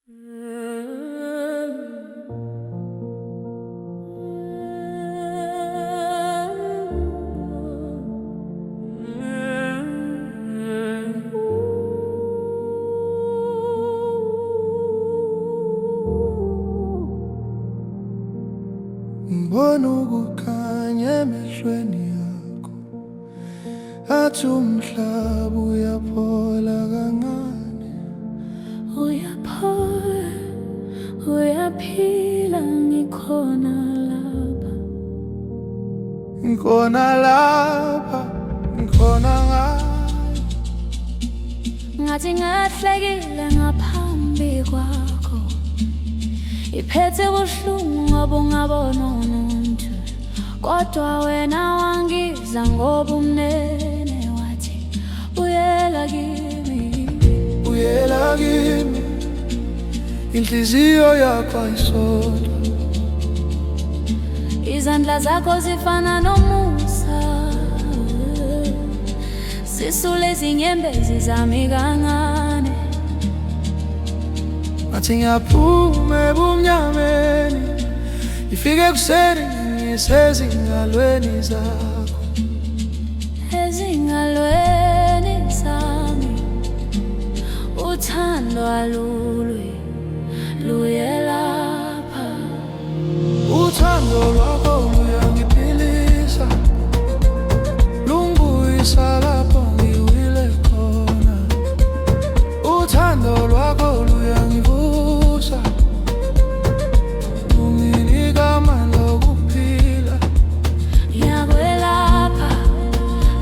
Mbona ukukhanya emehlweni yakho, athi umhlaba uyaphola kancane. Uyaphola, uyaphila, ngikhona lapha. Ngikhona lapha, ngikhona ngayo. Ngathi ngahlekile ngaphambi kwakho, iphethe buhlungu ngoba ungabona umuntu, kodwa wena wangiza ngoba umnene wathi buyela kimi. Buyela kimi, inhliziyo yakho ayisodwa. Izandla zakho zifana nomusa, sisule izinyembezi zami kancane. Ngathi ngiyaphuma ebumnyameni, ifike ekuseni ngisezingalweni zakho. Ezingalweni zami uthando alulwe luyelapha. Uthando lwakho luyangiphilisa, lungibuyisa lapho ngiwile khona. Uthando lwakho luyangivusa, lunginika amandla okuphila. Yakwelapha,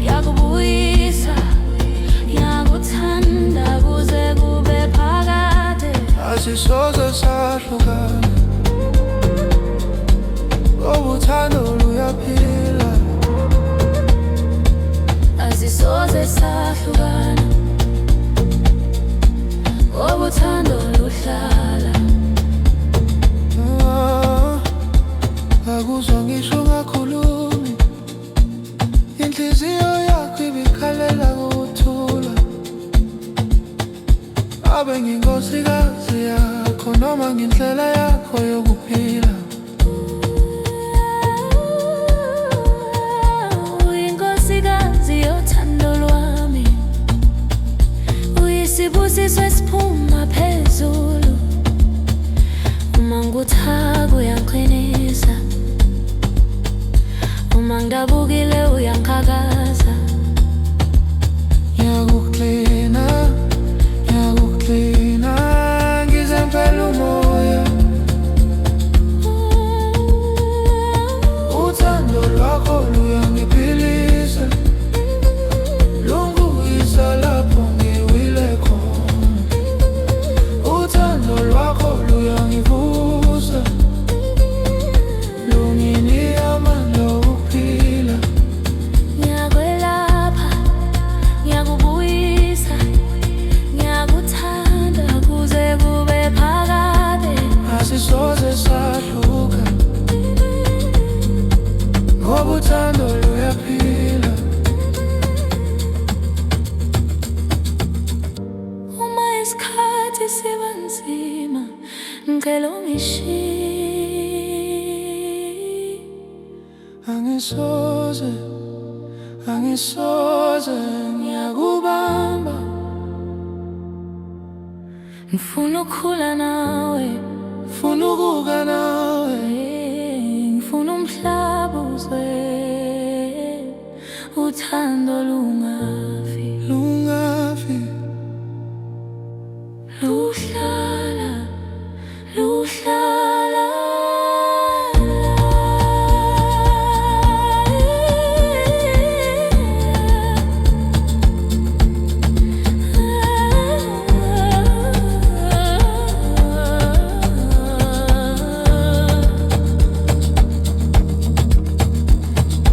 yakubuyisa, yakuthanda kuze kube phakade. Asisoze sahlukana, ngoba uthando luyaphila. Asisoze sahlukana, ngoba uthando luhlala. Akuzwa ngisho ungakhulumi, inhliziyo yakho ibikhalela ukuthula. Abe nginkosikazi yakho noma ngendlela yakho yokuphila. Uyinkosikazi yothando lwami, uyisibusiso esiphuma phezulu. Uma ngikuthaka uyangiqinisa, uma ngidabukile uyangikhakaza. Ngiyakuklina, ngiyakuklina, ngizempela umoya. Uthando lwakho luyangiphilisa, lungibuyisa lapho ngiwile khona. Uthando lwakho luyangivusa, lunginika amandla okuphila. Ngiyakwelapha, ngiyakubuyisa, ngiyakuthanda kuze kube phakade. Asisoze sahluka, ngoba uthando luyaphila. Uma isikhathi siba nzima, ngicela ungishiye. Angisoze, angisoze ngiyakubamba. Ngifuna ukukhula nawe, Ngifuna ukuka nawe, ngifuna umhlaba uzwe uthando lungafi. lungafi. Luhlala, luhlala.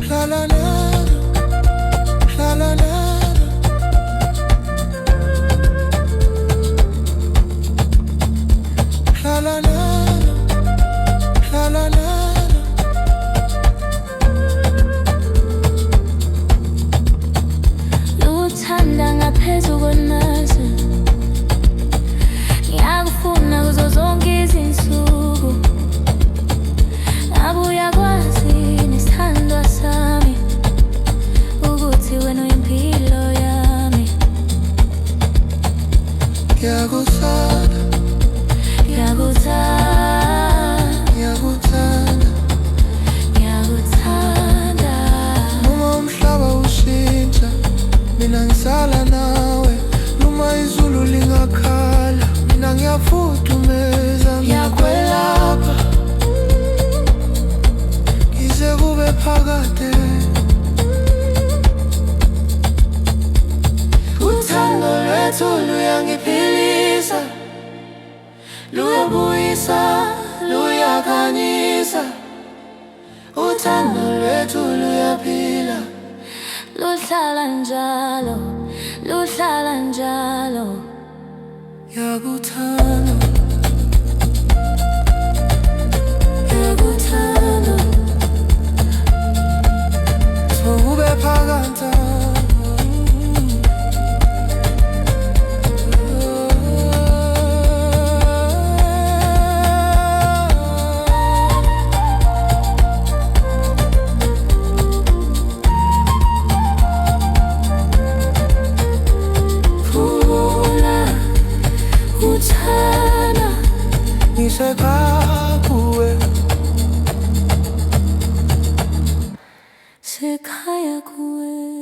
La la la, la la la. ngiyakuthanda, ngiyakuthanda. noma umhlaba ushintsha, mina ngisala nawe. Noma izulu lingakhala, mina ngiyafudumeza, ngiyakwelapha ngize kube phakade. Uthando lwethu luyangiphilisa, luyabuyisa, luyakhanyisa. Uthando lwethu luyaphila, Luhlala njalo, luhlala njalo. ngiyakuthanda, Ngiyakuthanda. sokube phakade. Uthanda, Ngisekhaya kuwe, sekhaya kuwe.